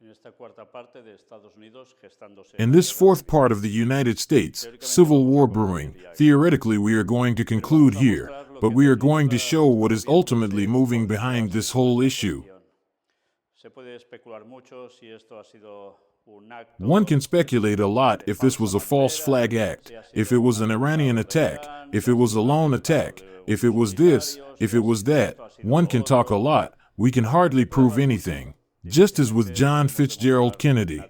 In this fourth part of the United States, Civil War brewing, theoretically we are going to conclude here, but we are going to show what is ultimately moving behind this whole issue. One can speculate a lot if this was a false flag act, if it was an Iranian attack, if it was a lone attack, if it was this, if it was that. One can talk a lot, we can hardly prove anything. Just as with John Fitzgerald Kennedy.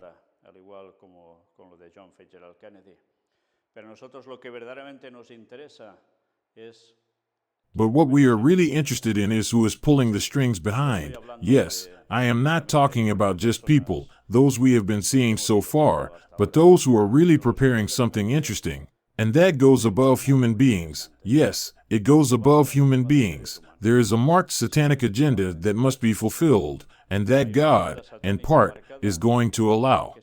But what we are really interested in is who is pulling the strings behind. Yes, I am not talking about just people, those we have been seeing so far, but those who are really preparing something interesting. And that goes above human beings. Yes, it goes above human beings. There is a marked satanic agenda that must be fulfilled, and that God, in part, is going to allow.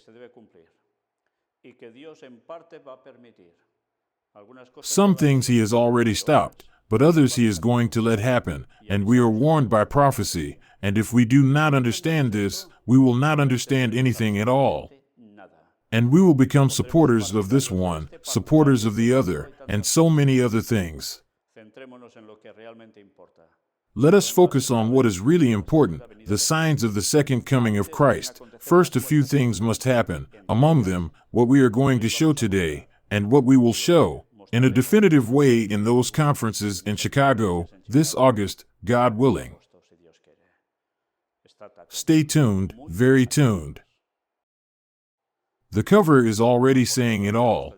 Some things He has already stopped, but others He is going to let happen, and we are warned by prophecy, and if we do not understand this, we will not understand anything at all. And we will become supporters of this one, supporters of the other, and so many other things. Let us focus on what is really important, the signs of the second coming of Christ. First, a few things must happen, among them, what we are going to show today, and what we will show, in a definitive way in those conferences in Chicago, this August, God willing. Stay tuned, very tuned. The cover is already saying it all.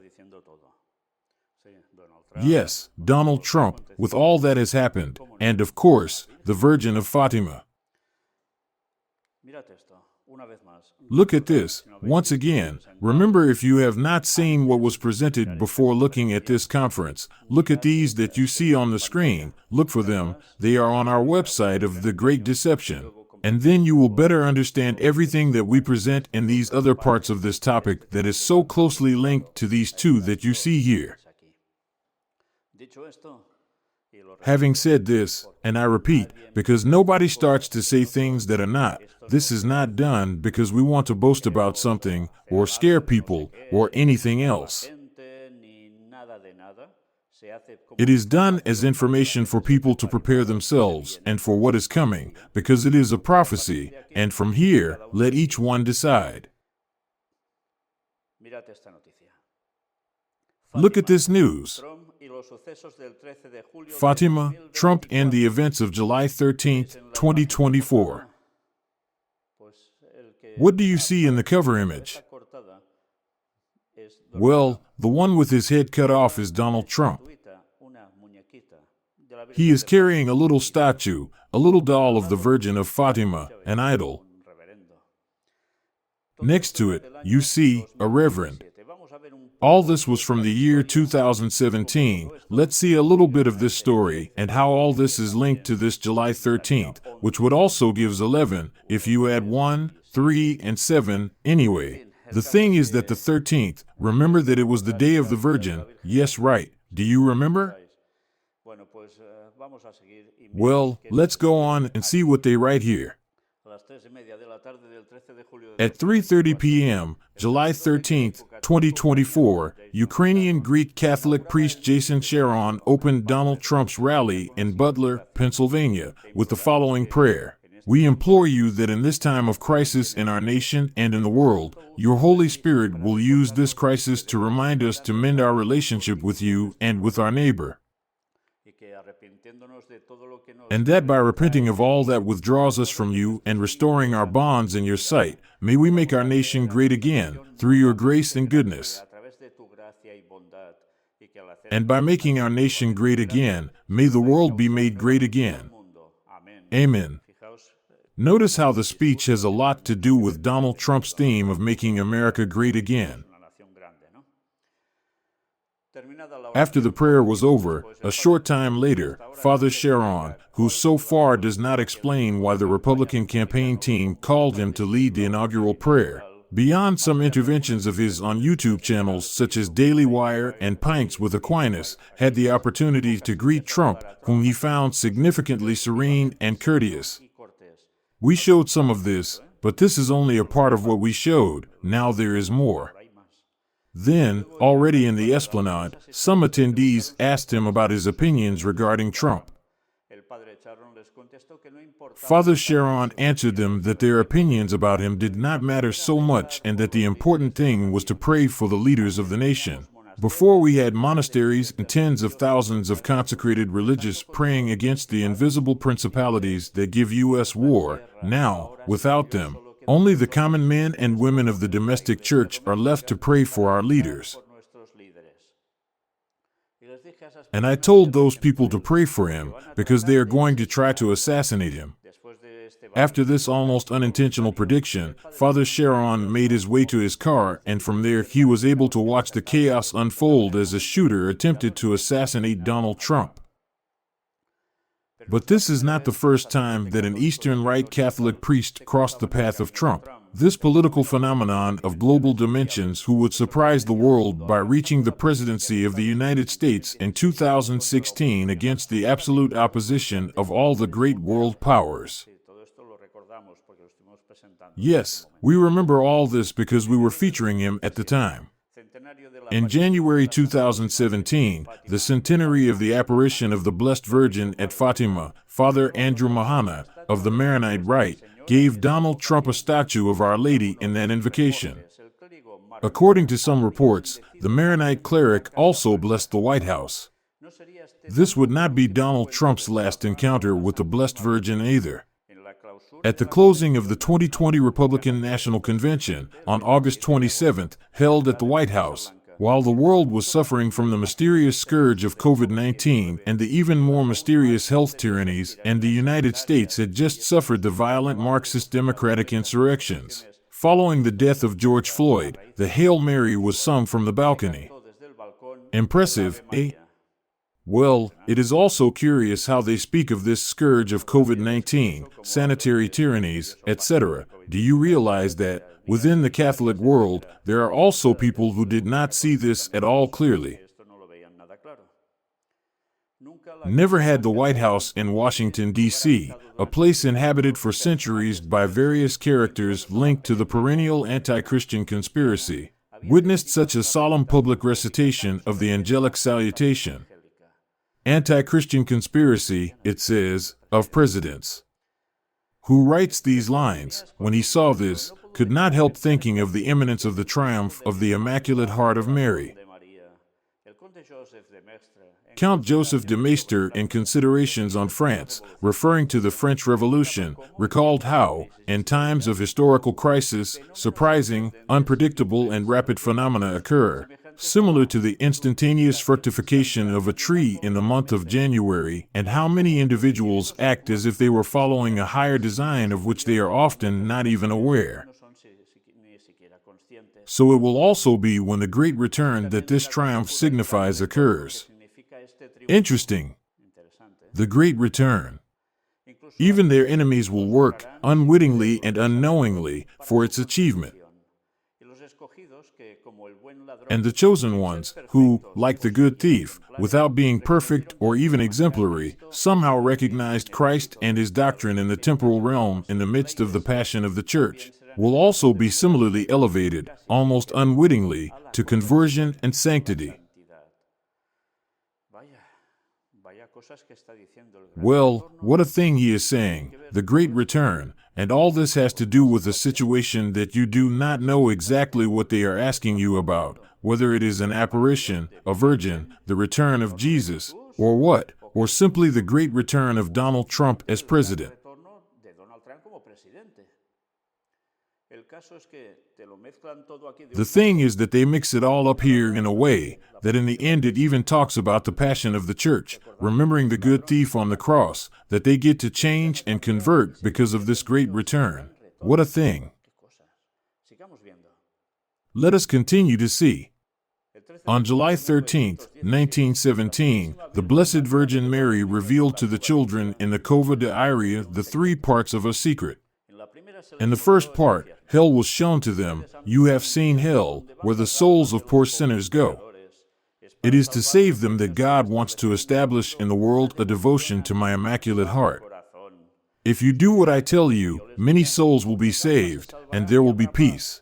Yes, Donald Trump, with all that has happened, and of course, the Virgin of Fatima. Look at this, once again. Remember, if you have not seen what was presented before looking at this conference, look at these that you see on the screen, look for them, they are on our website of The Great Deception. And then you will better understand everything that we present in these other parts of this topic that is so closely linked to these two that you see here. Having said this, and I repeat, because nobody starts to say things that are not, this is not done because we want to boast about something, or scare people, or anything else. It is done as information for people to prepare themselves, and for what is coming, because it is a prophecy, and from here, let each one decide. Look at this news. Fatima, Trump, and the events of July 13, 2024. What do you see in the cover image? Well, the one with his head cut off is Donald Trump. He is carrying a little statue, a little doll of the Virgin of Fatima, an idol. Next to it, you see a reverend. All this was from the year 2017. Let's see a little bit of this story and how all this is linked to this July 13th, which would also gives 11, if you add 1, 3, and 7, anyway. The thing is that the 13th, remember that it was the day of the Virgin, yes, right, do you remember? Well, let's go on and see what they write here. At 3:30 p.m., July 13, 2024, Ukrainian Greek Catholic priest Jason Sharon opened Donald Trump's rally in Butler, Pennsylvania, with the following prayer. We implore you that in this time of crisis in our nation and in the world, your Holy Spirit will use this crisis to remind us to mend our relationship with you and with our neighbor. And that by repenting of all that withdraws us from you and restoring our bonds in your sight, may we make our nation great again, through your grace and goodness. And by making our nation great again, may the world be made great again. Amen. Notice how the speech has a lot to do with Donald Trump's theme of making America great again. After the prayer was over, a short time later, Father Sharon, who so far does not explain why the Republican campaign team called him to lead the inaugural prayer, beyond some interventions of his on YouTube channels such as Daily Wire and Pints with Aquinas, had the opportunity to greet Trump, whom he found significantly serene and courteous. We showed some of this, But this is only a part of what we showed. Now there is more. Then, already in the esplanade, some attendees asked him about his opinions regarding Trump. Father Sharon answered them that their opinions about him did not matter so much and that the important thing was to pray for the leaders of the nation. Before we had monasteries and tens of thousands of consecrated religious praying against the invisible principalities that give us war. Now, without them, only the common men and women of the domestic church are left to pray for our leaders. And I told those people to pray for him because they are going to try to assassinate him. After this almost unintentional prediction, Father Sharon made his way to his car, and from there he was able to watch the chaos unfold as a shooter attempted to assassinate Donald Trump. But this is not the first time that an Eastern Rite Catholic priest crossed the path of Trump. This political phenomenon of global dimensions who would surprise the world by reaching the presidency of the United States in 2016 against the absolute opposition of all the great world powers. Yes, we remember all this because we were featuring him at the time. In January 2017, the centenary of the apparition of the Blessed Virgin at Fatima, Father Andrew Mahana, of the Maronite Rite, gave Donald Trump a statue of Our Lady in that invocation. According to some reports, the Maronite cleric also blessed the White House. This would not be Donald Trump's last encounter with the Blessed Virgin either. At the closing of the 2020 Republican National Convention on August 27th, held at the White House, while the world was suffering from the mysterious scourge of COVID-19 and the even more mysterious health tyrannies, and the United States had just suffered the violent Marxist democratic insurrections. Following the death of George Floyd, the Hail Mary was sung from the balcony. Impressive, eh? Well, it is also curious how they speak of this scourge of COVID-19, sanitary tyrannies, etc. Do you realize that, within the Catholic world, there are also people who did not see this at all clearly? Never had the White House in Washington, D.C., a place inhabited for centuries by various characters linked to the perennial anti-Christian conspiracy, witnessed such a solemn public recitation of the angelic salutation. Anti-Christian conspiracy, it says, of presidents. Who writes these lines, when he saw this, could not help thinking of the imminence of the triumph of the Immaculate Heart of Mary. Count Joseph de Maistre, in Considerations on France, referring to the French Revolution, recalled how, in times of historical crisis, surprising, unpredictable, and rapid phenomena occur, similar to the instantaneous fructification of a tree in the month of January, and how many individuals act as if they were following a higher design of which they are often not even aware. So it will also be when the great return that this triumph signifies occurs. Interesting. The great return. Even their enemies will work, unwittingly and unknowingly, for its achievement. And the chosen ones, who, like the good thief, without being perfect or even exemplary, somehow recognized Christ and his doctrine in the temporal realm in the midst of the passion of the church, will also be similarly elevated, almost unwittingly, to conversion and sanctity. Well, what a thing he is saying, the great return, and all this has to do with a situation that you do not know exactly what they are asking you about, whether it is an apparition, a virgin, the return of Jesus, or what, or simply the great return of Donald Trump as president. The thing is that they mix it all up here in a way that in the end it even talks about the passion of the church, remembering the good thief on the cross, that they get to change and convert because of this great return. What a thing. Let us continue to see. On July 13, 1917, the Blessed Virgin Mary revealed to the children in the Cova de Iria the three parts of a secret. In the first part, hell was shown to them. You have seen hell, where the souls of poor sinners go. It is to save them that God wants to establish in the world a devotion to my Immaculate Heart. If you do what I tell you, many souls will be saved, and there will be peace.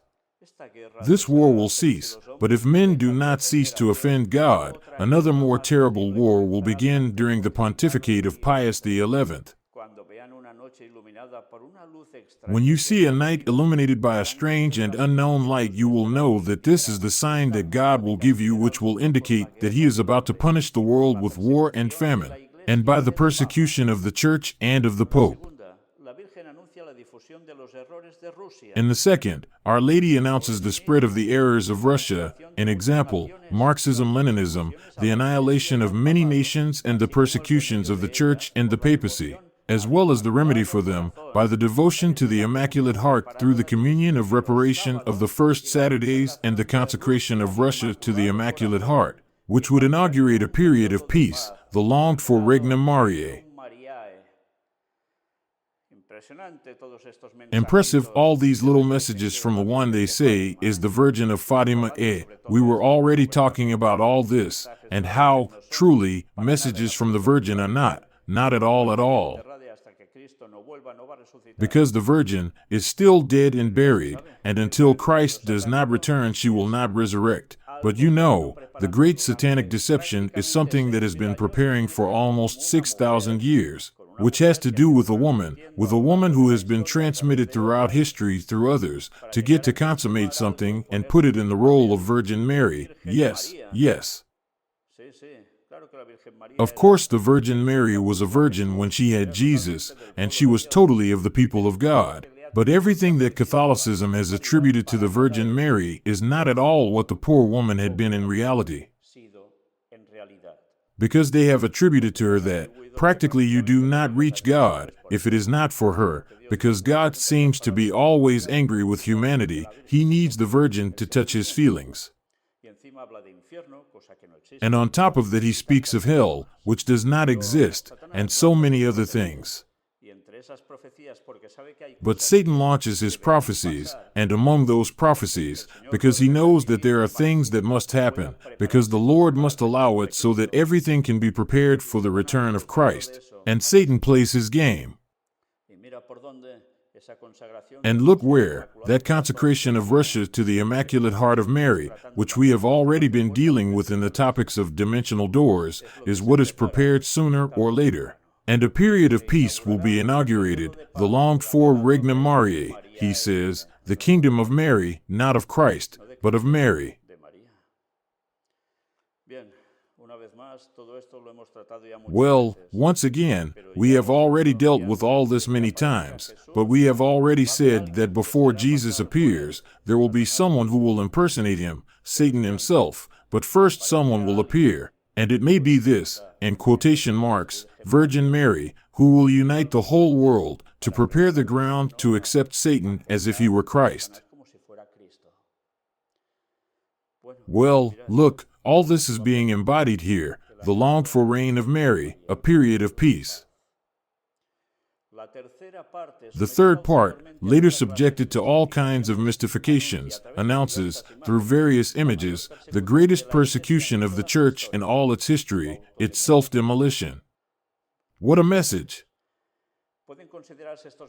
This war will cease, but if men do not cease to offend God, another more terrible war will begin during the pontificate of Pius XI. When you see a night illuminated by a strange and unknown light, you will know that this is the sign that God will give you, which will indicate that He is about to punish the world with war and famine, and by the persecution of the Church and of the Pope. In the second, Our Lady announces the spread of the errors of Russia, an example, Marxism-Leninism, the annihilation of many nations and the persecutions of the Church and the papacy, as well as the remedy for them, by the devotion to the Immaculate Heart through the communion of reparation of the first Saturdays and the consecration of Russia to the Immaculate Heart, which would inaugurate a period of peace, the longed-for Regnum Mariae. Impressive, all these little messages from the one they say is the Virgin of Fatima. We were already talking about all this, and how, truly, messages from the Virgin are not at all. Because the Virgin is still dead and buried, and until Christ does not return she will not resurrect. But you know, the great satanic deception is something that has been preparing for almost 6,000 years, which has to do with a woman who has been transmitted throughout history through others, to get to consummate something and put it in the role of Virgin Mary. Yes. Of course, the Virgin Mary was a virgin when she had Jesus, and she was totally of the people of God. But everything that Catholicism has attributed to the Virgin Mary is not at all what the poor woman had been in reality. Because they have attributed to her that, practically you do not reach God if it is not for her, because God seems to be always angry with humanity. He needs the Virgin to touch His feelings. And on top of that he speaks of hell, which does not exist, and so many other things. But Satan launches his prophecies, and among those prophecies, because he knows that there are things that must happen, because the Lord must allow it so that everything can be prepared for the return of Christ, and Satan plays his game. And look where, that consecration of Russia to the Immaculate Heart of Mary, which we have already been dealing with in the topics of dimensional doors, is what is prepared sooner or later. And a period of peace will be inaugurated, the longed-for Regnum Mariae, he says, the kingdom of Mary, not of Christ, but of Mary. Well, once again, we have already dealt with all this many times, but we have already said that before Jesus appears, there will be someone who will impersonate him, Satan himself, but first someone will appear, and it may be this, in quotation marks, Virgin Mary, who will unite the whole world to prepare the ground to accept Satan as if he were Christ. Well, look, all this is being embodied here, the longed-for reign of Mary, a period of peace. The third part, later subjected to all kinds of mystifications, announces, through various images, the greatest persecution of the Church in all its history, its self-demolition. What a message!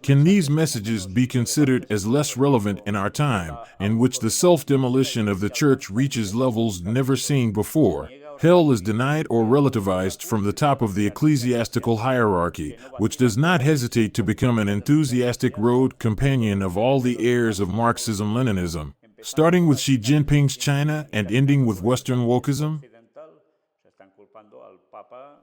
Can these messages be considered as less relevant in our time, in which the self-demolition of the Church reaches levels never seen before? Hell is denied or relativized from the top of the ecclesiastical hierarchy, which does not hesitate to become an enthusiastic road companion of all the heirs of Marxism-Leninism, starting with Xi Jinping's China and ending with Western wokeism.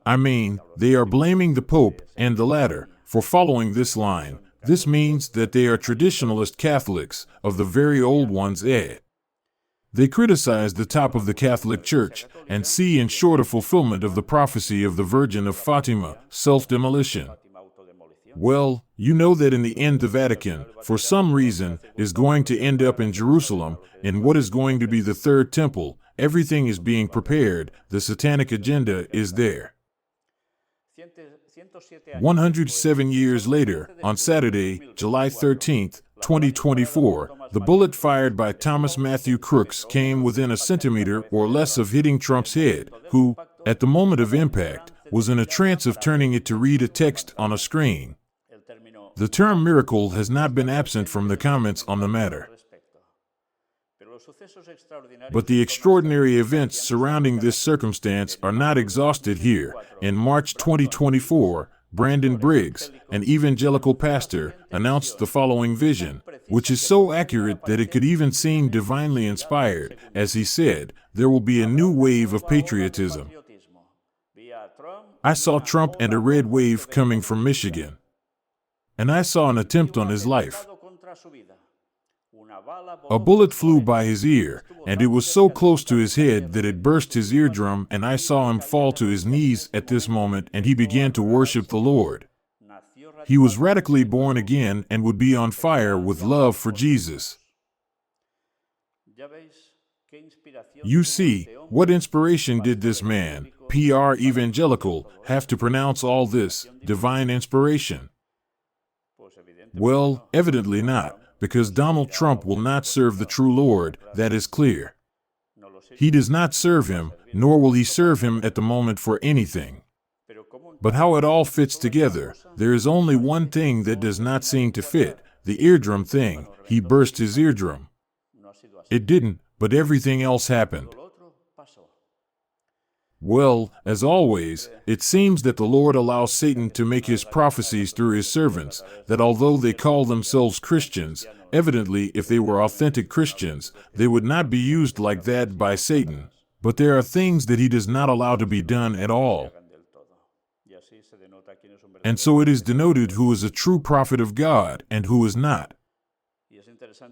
I mean, they are blaming the Pope and the latter for following this line. This means that they are traditionalist Catholics, of the very old ones. They criticize the top of the Catholic Church and see in short a fulfillment of the prophecy of the Virgin of Fatima, self-demolition. Well, you know that in the end the Vatican, for some reason, is going to end up in Jerusalem, in what is going to be the third temple. Everything is being prepared, the satanic agenda is there. 107 years later, on Saturday, July 13th, 2024, the bullet fired by Thomas Matthew Crooks came within a centimeter or less of hitting Trump's head, who, at the moment of impact, was in a trance of turning it to read a text on a screen. The term miracle has not been absent from the comments on the matter. But the extraordinary events surrounding this circumstance are not exhausted here. In March 2024, Brandon Briggs, an evangelical pastor, announced the following vision, which is so accurate that it could even seem divinely inspired. As he said, there will be a new wave of patriotism. I saw Trump and a red wave coming from Michigan. And I saw an attempt on his life. A bullet flew by his ear, and it was so close to his head that it burst his eardrum, and I saw him fall to his knees at this moment, and he began to worship the Lord. He was radically born again and would be on fire with love for Jesus. You see, what inspiration did this man, PR evangelical, have to pronounce all this, divine inspiration? Well, evidently not, because Donald Trump will not serve the true Lord, that is clear. He does not serve him, nor will he serve him at the moment for anything. But how it all fits together, there is only one thing that does not seem to fit, the eardrum thing. He burst his eardrum. It didn't, but everything else happened. Well, as always, it seems that the Lord allows Satan to make his prophecies through his servants, that although they call themselves Christians, evidently if they were authentic Christians, they would not be used like that by Satan. But there are things that he does not allow to be done at all. And so it is denoted who is a true prophet of God and who is not.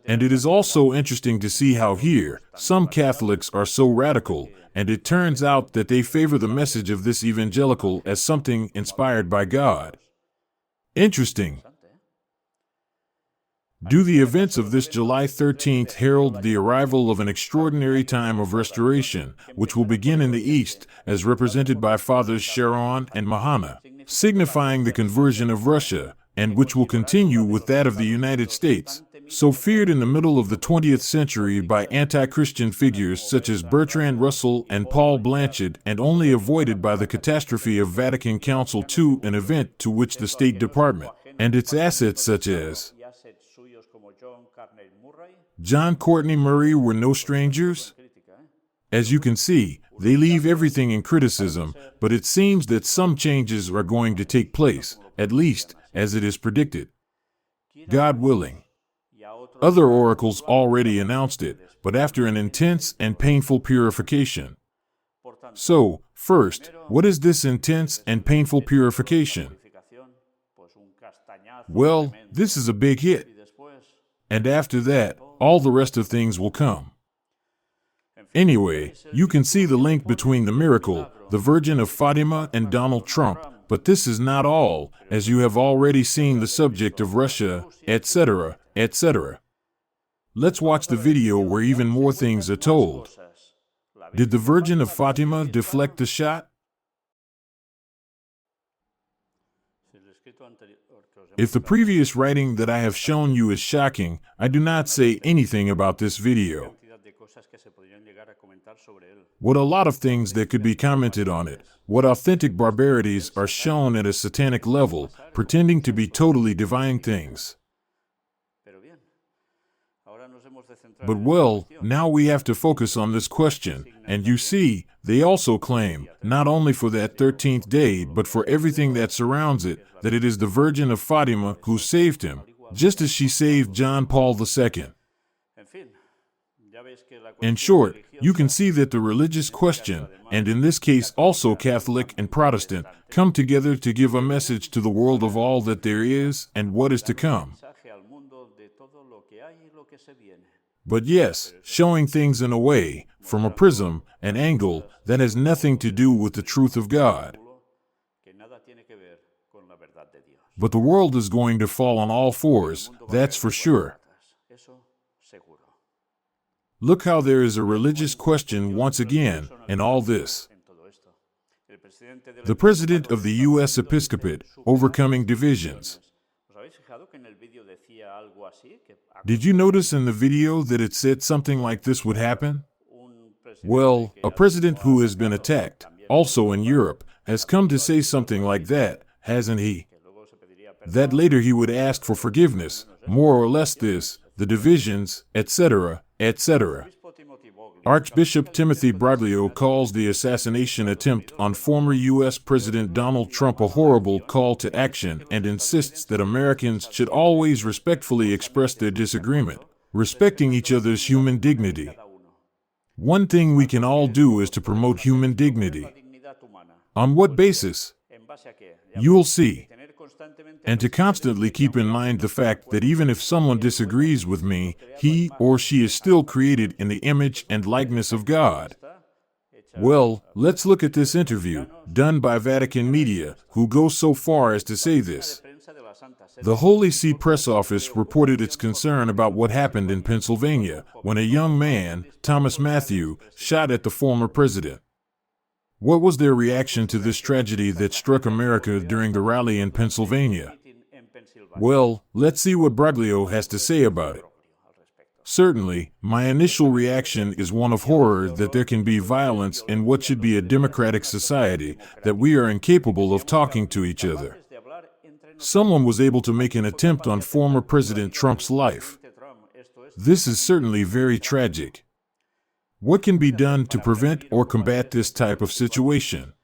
And it is also interesting to see how here, some Catholics are so radical, and it turns out that they favor the message of this evangelical as something inspired by God. Interesting. Do the events of this July 13th herald the arrival of an extraordinary time of restoration, which will begin in the East, as represented by Fathers Sharon and Mahana, signifying the conversion of Russia, and which will continue with that of the United States, so feared in the middle of the 20th century by anti-Christian figures such as Bertrand Russell and Paul Blanchard, and only avoided by the catastrophe of Vatican Council II, an event to which the State Department and its assets such as John Courtney Murray were no strangers. As you can see, they leave everything in criticism, but it seems that some changes are going to take place, at least as it is predicted. God willing. Other oracles already announced it, but after an intense and painful purification. So, first, what is this intense and painful purification? Well, this is a big hit. And after that, all the rest of things will come. Anyway, you can see the link between the miracle, the Virgin of Fatima, and Donald Trump, but this is not all, as you have already seen the subject of Russia, etc., etc. Let's watch the video where even more things are told. Did the Virgin of Fatima deflect the shot? If the previous writing that I have shown you is shocking, I do not say anything about this video. What a lot of things that could be commented on it, what authentic barbarities are shown at a satanic level, pretending to be totally divine things. But well, now we have to focus on this question, and you see, they also claim, not only for that 13th day, but for everything that surrounds it, that it is the Virgin of Fatima who saved him, just as she saved John Paul II. In short, you can see that the religious question, and in this case also Catholic and Protestant, come together to give a message to the world of all that there is and what is to come. But yes, showing things in a way, from a prism, an angle, that has nothing to do with the truth of God. But the world is going to fall on all fours, that's for sure. Look how there is a religious question once again in all this. The President of the U.S. Episcopate, overcoming divisions. Did you notice in the video that it said something like this would happen? Well, a president who has been attacked, also in Europe, has come to say something like that, hasn't he? that later he would ask for forgiveness, more or less this, the divisions, etc., etc. Archbishop Timothy Broglio calls the assassination attempt on former U.S. President Donald Trump a horrible call to action and insists that Americans should always respectfully express their disagreement, respecting each other's human dignity. One thing we can all do is to promote human dignity. On what basis? You'll see. And to constantly keep in mind the fact that even if someone disagrees with me, he or she is still created in the image and likeness of God. Well, let's look at this interview, done by Vatican media, who goes so far as to say this. The Holy See Press Office reported its concern about what happened in Pennsylvania when a young man, Thomas Matthew, shot at the former president. What was their reaction to this tragedy that struck America during the rally in Pennsylvania? Well, let's see what Broglio has to say about it. Certainly, my initial reaction is one of horror that there can be violence in what should be a democratic society, that we are incapable of talking to each other. Someone was able to make an attempt on former President Trump's life. This is certainly very tragic. What can be done to prevent or combat this type of situation?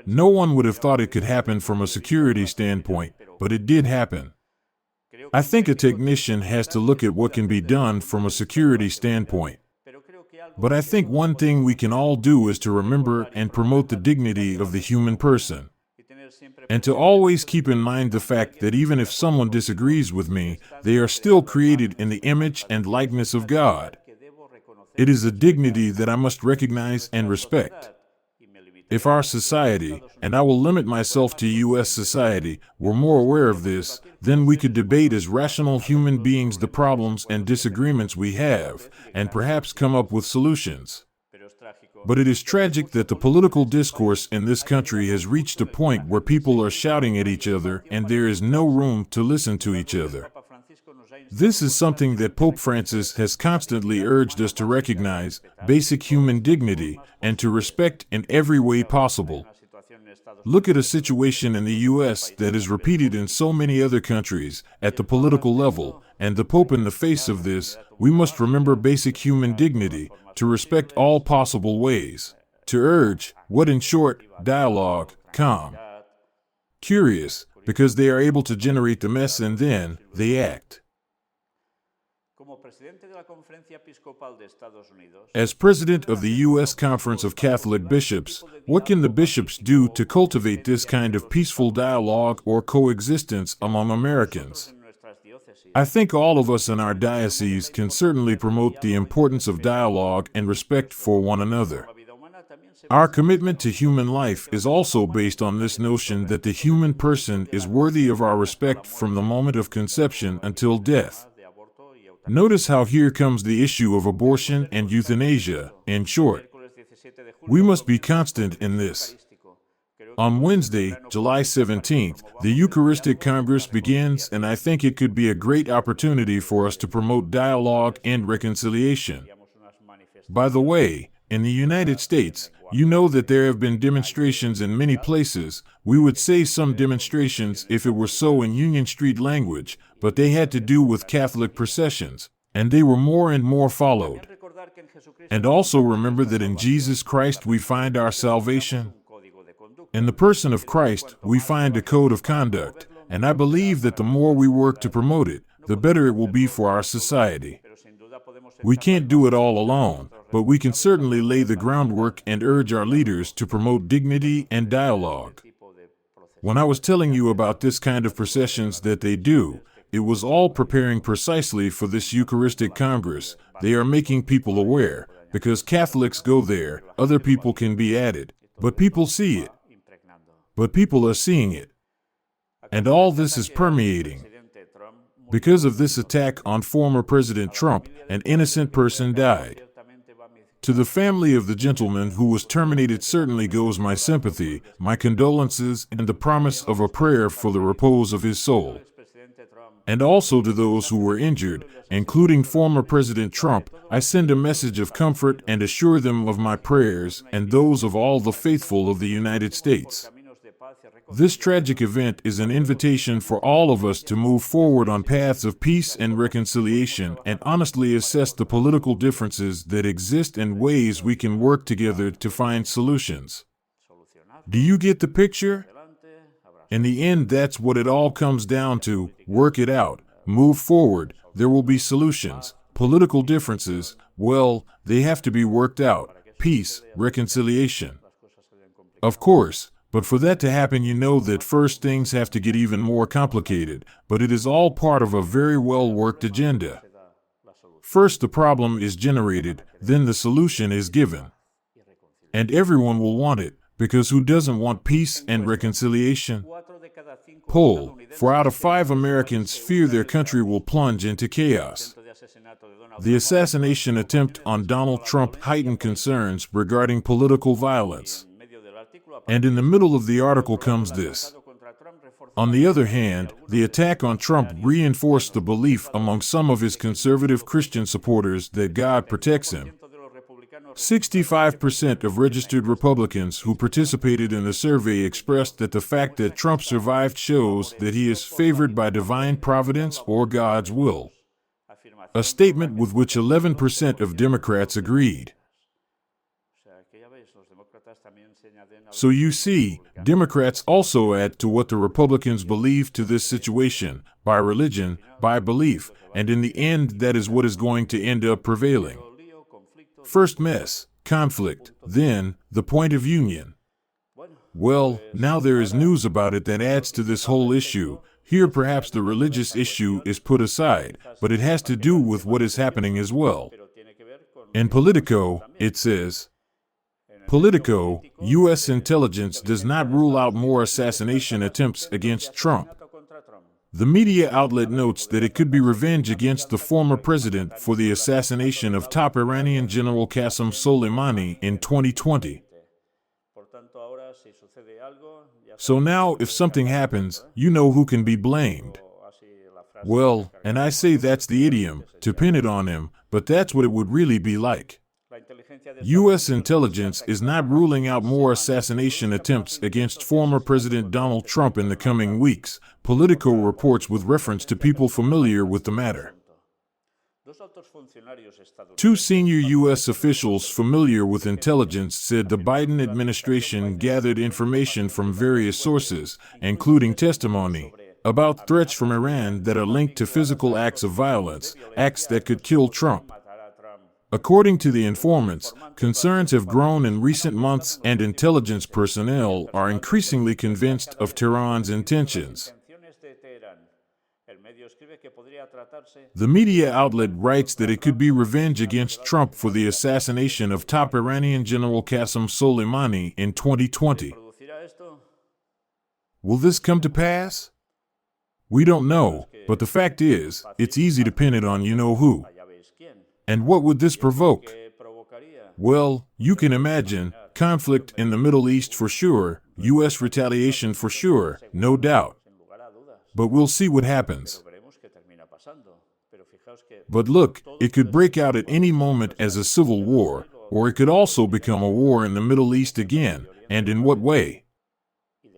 No one would have thought it could happen from a security standpoint, but it did happen. I think a technician has to look at what can be done from a security standpoint. But I think one thing we can all do is to remember and promote the dignity of the human person. And to always keep in mind the fact that even if someone disagrees with me, they are still created in the image and likeness of God. It is a dignity that I must recognize and respect. If our society, and I will limit myself to U.S. society, were more aware of this, then we could debate as rational human beings the problems and disagreements we have, and perhaps come up with solutions. But it is tragic that the political discourse in this country has reached a point where people are shouting at each other and there is no room to listen to each other. This is something that Pope Francis has constantly urged us to recognize, basic human dignity, and to respect in every way possible. Look at a situation in the U.S. that is repeated in so many other countries, at the political level, and the Pope in the face of this, we must remember basic human dignity, to respect all possible ways, to urge, what in short, dialogue, calm. Curious, because they are able to generate the mess and then, they act. As president of the U.S. Conference of Catholic Bishops, what can the bishops do to cultivate this kind of peaceful dialogue or coexistence among Americans? I think all of us in our diocese can certainly promote the importance of dialogue and respect for one another. Our commitment to human life is also based on this notion that the human person is worthy of our respect from the moment of conception until death. Notice how here comes the issue of abortion and euthanasia, in short. We must be constant in this. On Wednesday, July 17th, the Eucharistic Congress begins, and I think it could be a great opportunity for us to promote dialogue and reconciliation. By the way, in the United States, you know that there have been demonstrations in many places. We would say some demonstrations if it were so in Union Street language, but they had to do with Catholic processions, and they were more and more followed. And also remember that in Jesus Christ we find our salvation. In the person of Christ, we find a code of conduct, and I believe that the more we work to promote it, the better it will be for our society. We can't do it all alone, but we can certainly lay the groundwork and urge our leaders to promote dignity and dialogue. When I was telling you about this kind of processions that they do, it was all preparing precisely for this Eucharistic Congress. They are making people aware, because Catholics go there, other people can be added, but people see it. But people are seeing it. And all this is permeating. Because of this attack on former President Trump, an innocent person died. To the family of the gentleman who was terminated certainly goes my sympathy, my condolences, and the promise of a prayer for the repose of his soul. And also to those who were injured, including former President Trump, I send a message of comfort and assure them of my prayers and those of all the faithful of the United States. This tragic event is an invitation for all of us to move forward on paths of peace and reconciliation and honestly assess the political differences that exist and ways we can work together to find solutions. Do you get the picture? In the end, that's what it all comes down to. Work it out. Move forward. There will be solutions. Political differences, well, they have to be worked out. Peace, reconciliation. Of course, but for that to happen, you know that first things have to get even more complicated, but it is all part of a very well-worked agenda. First, the problem is generated, then the solution is given. And everyone will want it, because who doesn't want peace and reconciliation? Poll: 4 out of 5 Americans fear their country will plunge into chaos. The assassination attempt on Donald Trump heightened concerns regarding political violence. And in the middle of the article comes this. On the other hand, the attack on Trump reinforced the belief among some of his conservative Christian supporters that God protects him. 65% of registered Republicans who participated in the survey expressed that the fact that Trump survived shows that he is favored by divine providence or God's will. A statement with which 11% of Democrats agreed. So you see, Democrats also add to what the Republicans believe to this situation, by religion, by belief, and in the end that is what is going to end up prevailing. First mess, conflict, then the point of union. Well, now there is news about it that adds to this whole issue. Here perhaps the religious issue is put aside, but it has to do with what is happening as well. In Politico, it says, Politico, U.S. intelligence does not rule out more assassination attempts against Trump. The media outlet notes that it could be revenge against the former president for the assassination of top Iranian General Qasem Soleimani in 2020. So now, if something happens, you know who can be blamed. Well, and I say that's the idiom, to pin it on him, but that's what it would really be like. U.S. intelligence is not ruling out more assassination attempts against former President Donald Trump in the coming weeks, Politico reports with reference to people familiar with the matter. 2 senior U.S. officials familiar with intelligence said the Biden administration gathered information from various sources, including testimony, about threats from Iran that are linked to physical acts of violence, acts that could kill Trump. According to the informants, concerns have grown in recent months and intelligence personnel are increasingly convinced of Tehran's intentions. The media outlet writes that it could be revenge against Trump for the assassination of top Iranian General Qasem Soleimani in 2020. Will this come to pass? We don't know, but the fact is, it's easy to pin it on you know who. And what would this provoke? Well, you can imagine, conflict in the Middle East for sure, U.S. retaliation for sure, no doubt. But we'll see what happens. But look, it could break out at any moment as a civil war, or it could also become a war in the Middle East again, and in what way?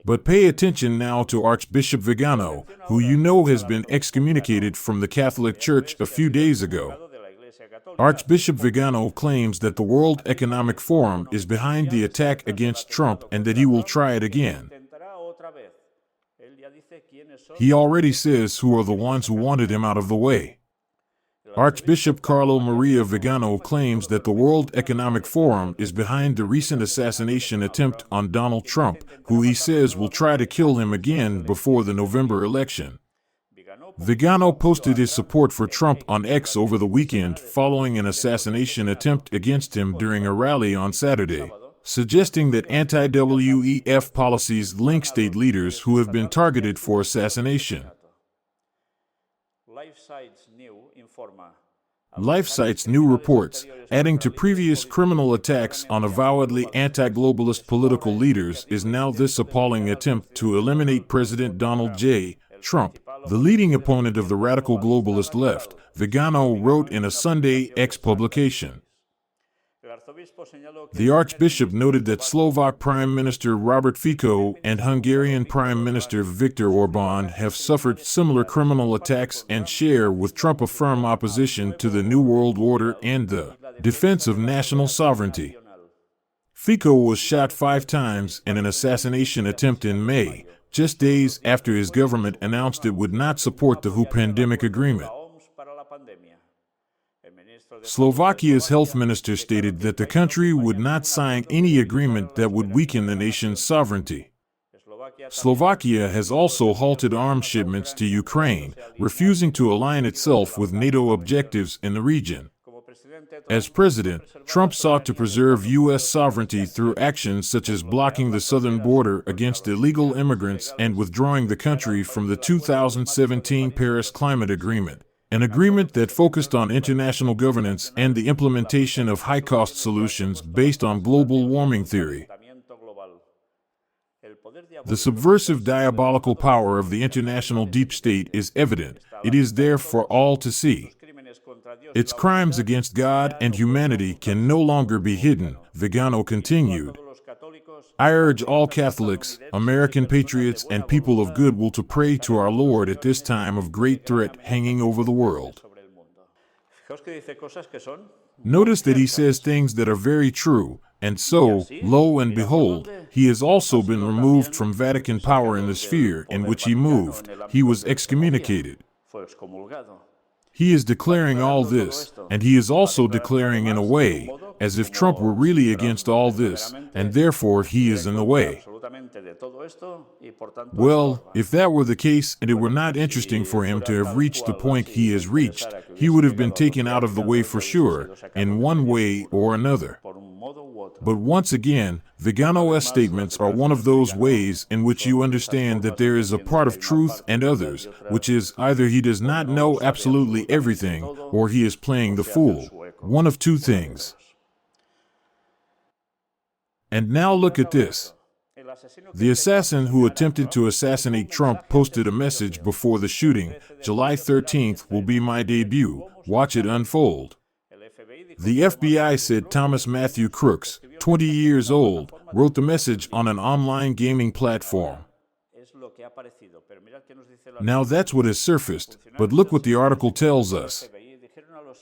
But pay attention now to Archbishop Vigano, who you know has been excommunicated from the Catholic Church a few days ago. Archbishop Vigano claims that the World Economic Forum is behind the attack against Trump and that he will try it again. He already says who are the ones who wanted him out of the way. Archbishop Carlo Maria Vigano claims that the World Economic Forum is behind the recent assassination attempt on Donald Trump, who he says will try to kill him again before the November election. Vigano posted his support for Trump on X over the weekend following an assassination attempt against him during a rally on Saturday, suggesting that anti-WEF policies link state leaders who have been targeted for assassination. LifeSite's new reports, adding to previous criminal attacks on avowedly anti-globalist political leaders, is now this appalling attempt to eliminate President Donald J. Trump, the leading opponent of the radical globalist left, Vigano wrote in a Sunday X publication. The Archbishop noted that Slovak Prime Minister Robert Fico and Hungarian Prime Minister Viktor Orban have suffered similar criminal attacks and share with Trump a firm opposition to the New World Order and the defense of national sovereignty. Fico was shot 5 times in an assassination attempt in May, just days after his government announced it would not support the WHO pandemic agreement. Slovakia's health minister stated that the country would not sign any agreement that would weaken the nation's sovereignty. Slovakia has also halted arms shipments to Ukraine, refusing to align itself with NATO objectives in the region. As president, Trump sought to preserve U.S. sovereignty through actions such as blocking the southern border against illegal immigrants and withdrawing the country from the 2017 Paris Climate Agreement, an agreement that focused on international governance and the implementation of high-cost solutions based on global warming theory. The subversive diabolical power of the international deep state is evident. It is there for all to see. Its crimes against God and humanity can no longer be hidden, Vigano continued. I urge all Catholics, American patriots, and people of goodwill to pray to our Lord at this time of great threat hanging over the world. Notice that he says things that are very true, and so, lo and behold, he has also been removed from Vatican power in the sphere in which he moved. He was excommunicated. He is declaring all this, and he is also declaring in a way, as if Trump were really against all this, and therefore he is in the way. Well, if that were the case and it were not interesting for him to have reached the point he has reached, he would have been taken out of the way for sure, in one way or another. But once again, Vigano's statements are one of those ways in which you understand that there is a part of truth and others, which is either he does not know absolutely everything, or he is playing the fool. One of two things. And now look at this. The assassin who attempted to assassinate Trump posted a message before the shooting, July 13th will be my debut, watch it unfold. The FBI said Thomas Matthew Crooks, 20 years old, wrote the message on an online gaming platform. Now that's what has surfaced, but look what the article tells us.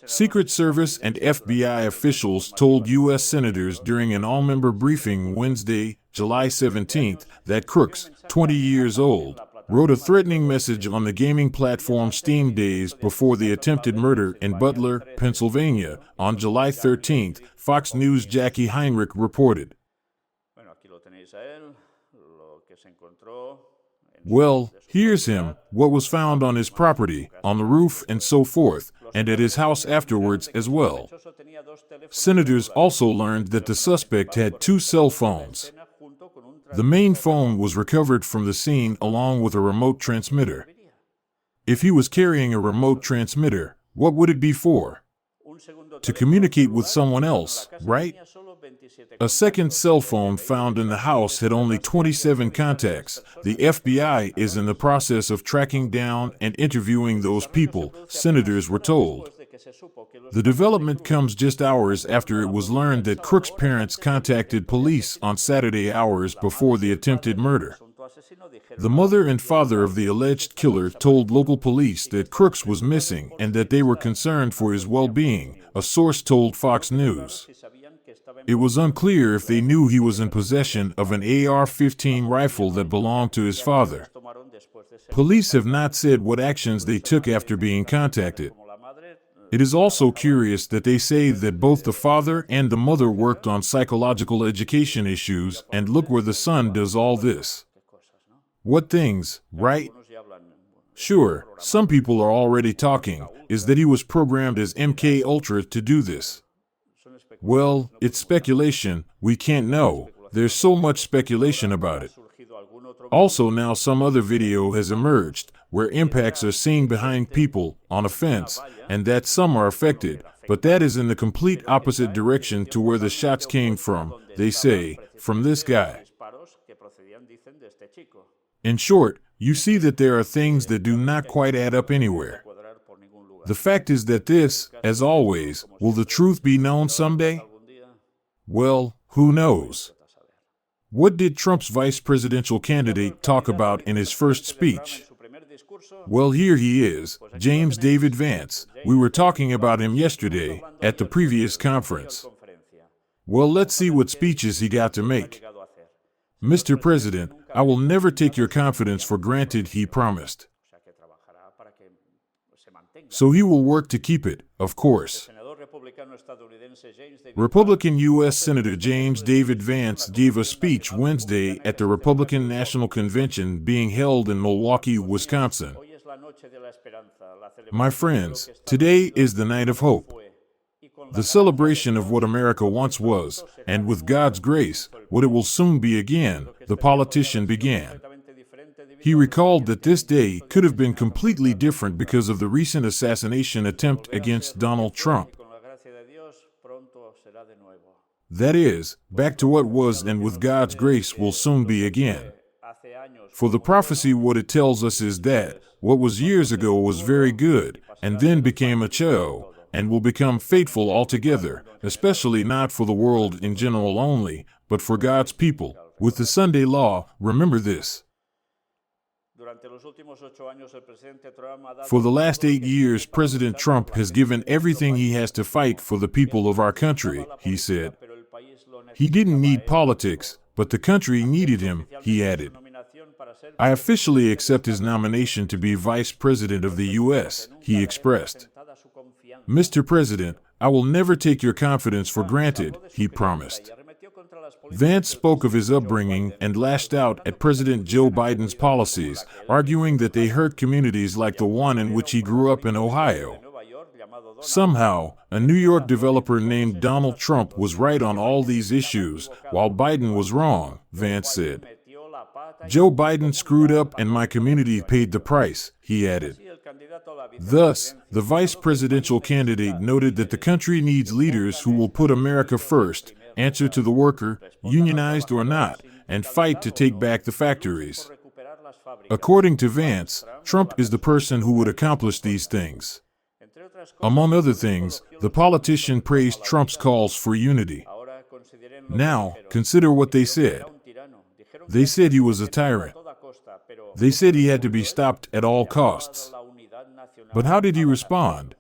Secret Service and FBI officials told U.S. senators during an all-member briefing Wednesday, July 17th, that Crooks, 20 years old, wrote a threatening message on the gaming platform Steam days before the attempted murder in Butler, Pennsylvania, on July 13th, Fox News' Jackie Heinrich reported. Well, here's him, what was found on his property, on the roof and so forth, and at his house afterwards as well. Senators also learned that the suspect had 2 cell phones. The main phone was recovered from the scene along with a remote transmitter. If he was carrying a remote transmitter, what would it be for? To communicate with someone else, right? A second cell phone found in the house had only 27 contacts. The FBI is in the process of tracking down and interviewing those people, senators were told. The development comes just hours after it was learned that Crooks' parents contacted police on Saturday hours before the attempted murder. The mother and father of the alleged killer told local police that Crooks was missing and that they were concerned for his well-being, a source told Fox News. It was unclear if they knew he was in possession of an AR-15 rifle that belonged to his father. Police have not said what actions they took after being contacted. It is also curious that they say that both the father and the mother worked on psychological education issues, and look where the son does all this. What things, right? Sure, some people are already talking, is that he was programmed as MK Ultra to do this. Well, it's speculation, we can't know, there's so much speculation about it. Also now some other video has emerged, where impacts are seen behind people, on a fence, and that some are affected, but that is in the complete opposite direction to where the shots came from, they say, from this guy. In short, you see that there are things that do not quite add up anywhere. The fact is that this, as always, will the truth be known someday? Well, who knows? What did Trump's vice presidential candidate talk about in his first speech? Well, here he is, James David Vance. We were talking about him yesterday at the previous conference. Well, let's see what speeches he got to make. Mr. President, I will never take your confidence for granted, he promised. So he will work to keep it, of course. Republican U.S. Senator James David Vance gave a speech Wednesday at the Republican National Convention being held in Milwaukee, Wisconsin. My friends, today is the night of hope. The celebration of what America once was, and with God's grace, what it will soon be again, the politician began. He recalled that this day could have been completely different because of the recent assassination attempt against Donald Trump. That is, back to what was and with God's grace will soon be again. For the prophecy, what it tells us is that what was years ago was very good, and then became a cho, and will become fateful altogether, especially not for the world in general only, but for God's people. With the Sunday law, remember this. For the last 8 years, President Trump has given everything he has to fight for the people of our country, he said. He didn't need politics, but the country needed him, he added. I officially accept his nomination to be Vice President of the U.S., he expressed. Mr. President, I will never take your confidence for granted, he promised. Vance spoke of his upbringing and lashed out at President Joe Biden's policies, arguing that they hurt communities like the one in which he grew up in Ohio. Somehow, a New York developer named Donald Trump was right on all these issues, while Biden was wrong, Vance said. Joe Biden screwed up and my community paid the price, he added. Thus, the vice presidential candidate noted that the country needs leaders who will put America first, answer to the worker, unionized or not, and fight to take back the factories. According to Vance, Trump is the person who would accomplish these things. Among other things, the politician praised Trump's calls for unity. Now, consider what they said. They said he was a tyrant. They said he had to be stopped at all costs. But how did he respond?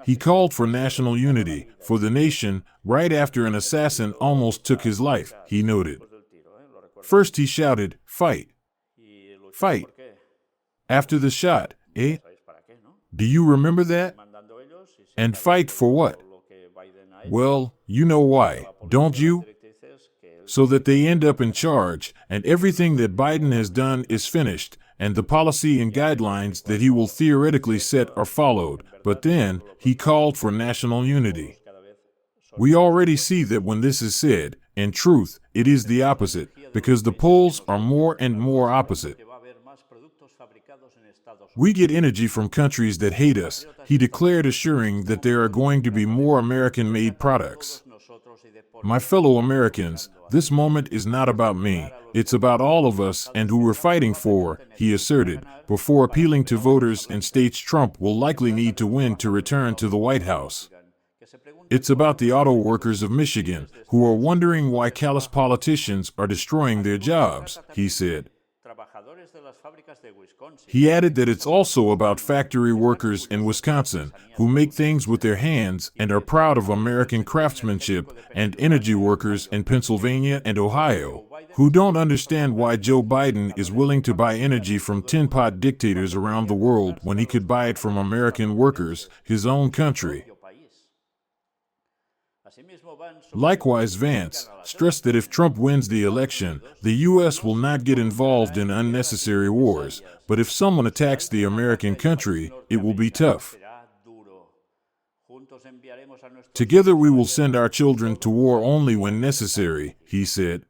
He called for national unity for the nation right after an assassin almost took his life, he noted. First he shouted, "Fight! Fight!" After the shot, eh? Do you remember that? And fight for what? Well, you know why, don't you? So that they end up in charge, and everything that Biden has done is finished, and the policy and guidelines that he will theoretically set are followed. But then, he called for national unity. We already see that when this is said, in truth, it is the opposite, because the polls are more and more opposite. We get energy from countries that hate us, he declared, assuring that there are going to be more American-made products. My fellow Americans, this moment is not about me, it's about all of us and who we're fighting for, he asserted, before appealing to voters in states Trump will likely need to win to return to the White House. It's about the auto workers of Michigan, who are wondering why callous politicians are destroying their jobs, he said. He added that it's also about factory workers in Wisconsin, who make things with their hands and are proud of American craftsmanship, and energy workers in Pennsylvania and Ohio, who don't understand why Joe Biden is willing to buy energy from tin-pot dictators around the world when he could buy it from American workers, his own country. Likewise, Vance stressed that if Trump wins the election, the U.S. will not get involved in unnecessary wars, but if someone attacks the American country, it will be tough. Together we will send our children to war only when necessary, he said.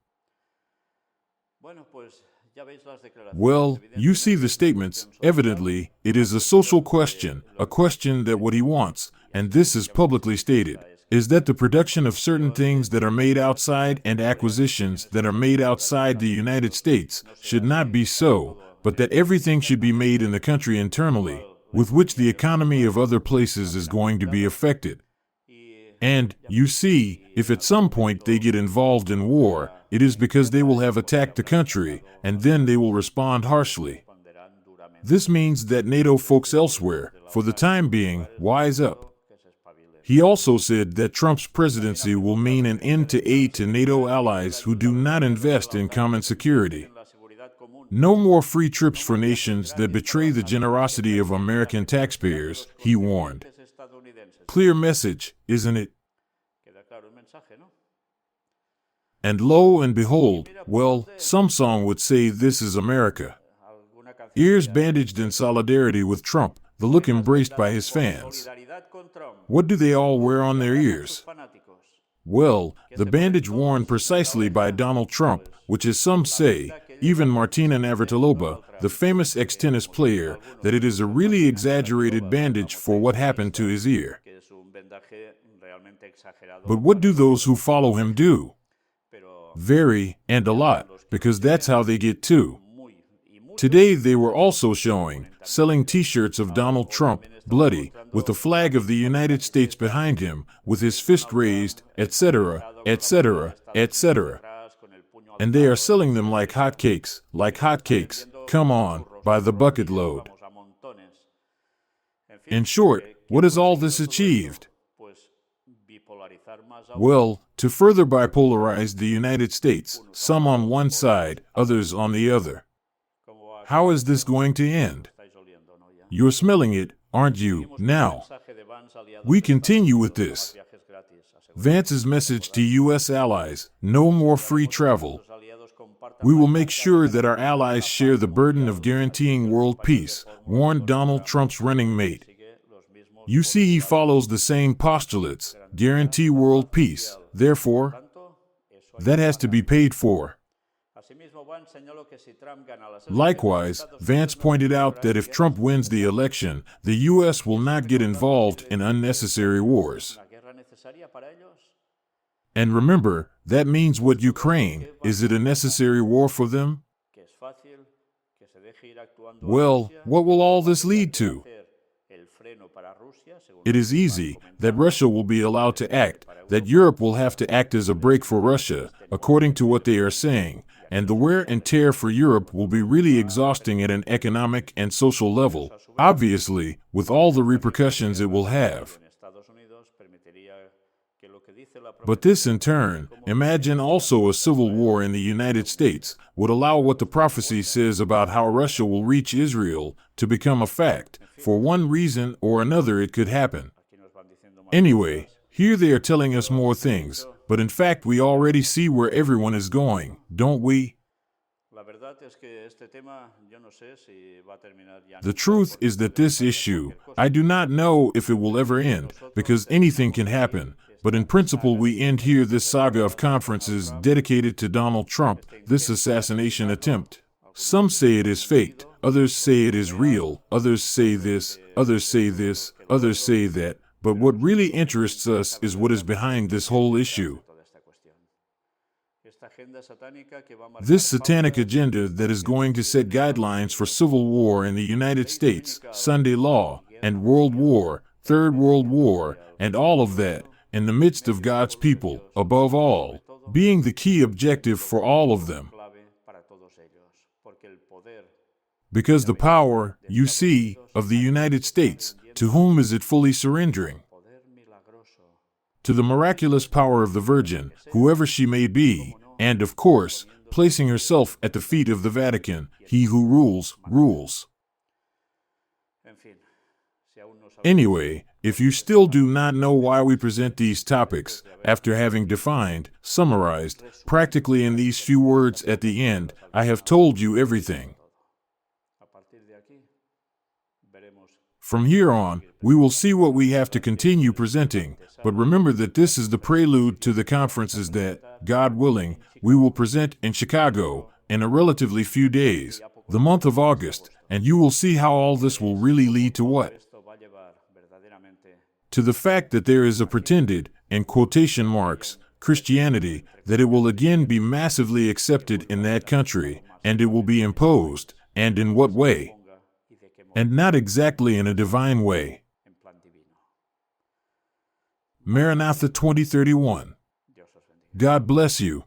Well, you see the statements. Evidently, it is a social question, a question that what he wants, and this is publicly stated, is that the production of certain things that are made outside and acquisitions that are made outside the United States should not be so, but that everything should be made in the country internally, with which the economy of other places is going to be affected. And, you see, if at some point they get involved in war, it is because they will have attacked the country, and then they will respond harshly. This means that NATO folks elsewhere, for the time being, wise up. He also said that Trump's presidency will mean an end to aid to NATO allies who do not invest in common security. No more free trips for nations that betray the generosity of American taxpayers, he warned. Clear message, isn't it? And lo and behold, well, some song would say this is America. Ears bandaged in solidarity with Trump, the look embraced by his fans. What do they all wear on their ears? Well, the bandage worn precisely by Donald Trump, which is, some say, even Martina Navratilova, the famous ex-tennis player, that it is a really exaggerated bandage for what happened to his ear. But what do those who follow him do? Vary, and a lot, because that's how they get too. Today they were also selling t-shirts of Donald Trump, bloody, with the flag of the United States behind him, with his fist raised, etc., etc., etc. And they are selling them like hotcakes, come on, by the bucket load. In short, what has all this achieved? Well, to further bipolarize the United States, some on one side, others on the other. How is this going to end? You're smelling it, aren't you, now? We continue with this. Vance's message to U.S. allies, no more free travel. We will make sure that our allies share the burden of guaranteeing world peace, warned Donald Trump's running mate. You see, he follows the same postulates, guarantee world peace, therefore, that has to be paid for. Likewise, Vance pointed out that if Trump wins the election, the U.S. will not get involved in unnecessary wars. And remember, that means what Ukraine, is it a necessary war for them? Well, what will all this lead to? It is easy, that Russia will be allowed to act, that Europe will have to act as a brake for Russia, according to what they are saying, and the wear and tear for Europe will be really exhausting at an economic and social level, obviously, with all the repercussions it will have. But this in turn, imagine also a civil war in the United States, would allow what the prophecy says about how Russia will reach Israel to become a fact. For one reason or another it could happen. Anyway, here they are telling us more things, but in fact we already see where everyone is going, don't we? The truth is that this issue, I do not know if it will ever end, because anything can happen, but in principle we end here this saga of conferences dedicated to Donald Trump, this assassination attempt. Some say it is faked, others say it is real, others say this, others say this, others say that, but what really interests us is what is behind this whole issue. This satanic agenda that is going to set guidelines for civil war in the United States, Sunday law, and World War, Third World War, and all of that, in the midst of God's people, above all, being the key objective for all of them. Because the power, you see, of the United States, to whom is it fully surrendering? To the miraculous power of the Virgin, whoever she may be, and, of course, placing herself at the feet of the Vatican, he who rules, rules. Anyway, if you still do not know why we present these topics, after having defined, summarized, practically in these few words at the end, I have told you everything. From here on, we will see what we have to continue presenting, but remember that this is the prelude to the conferences that, God willing, we will present in Chicago in a relatively few days, the month of August, and you will see how all this will really lead to what? To the fact that there is a pretended, in quotation marks, Christianity, that it will again be massively accepted in that country, and it will be imposed, and in what way? And not exactly in a divine way. Maranatha 2031. God bless you.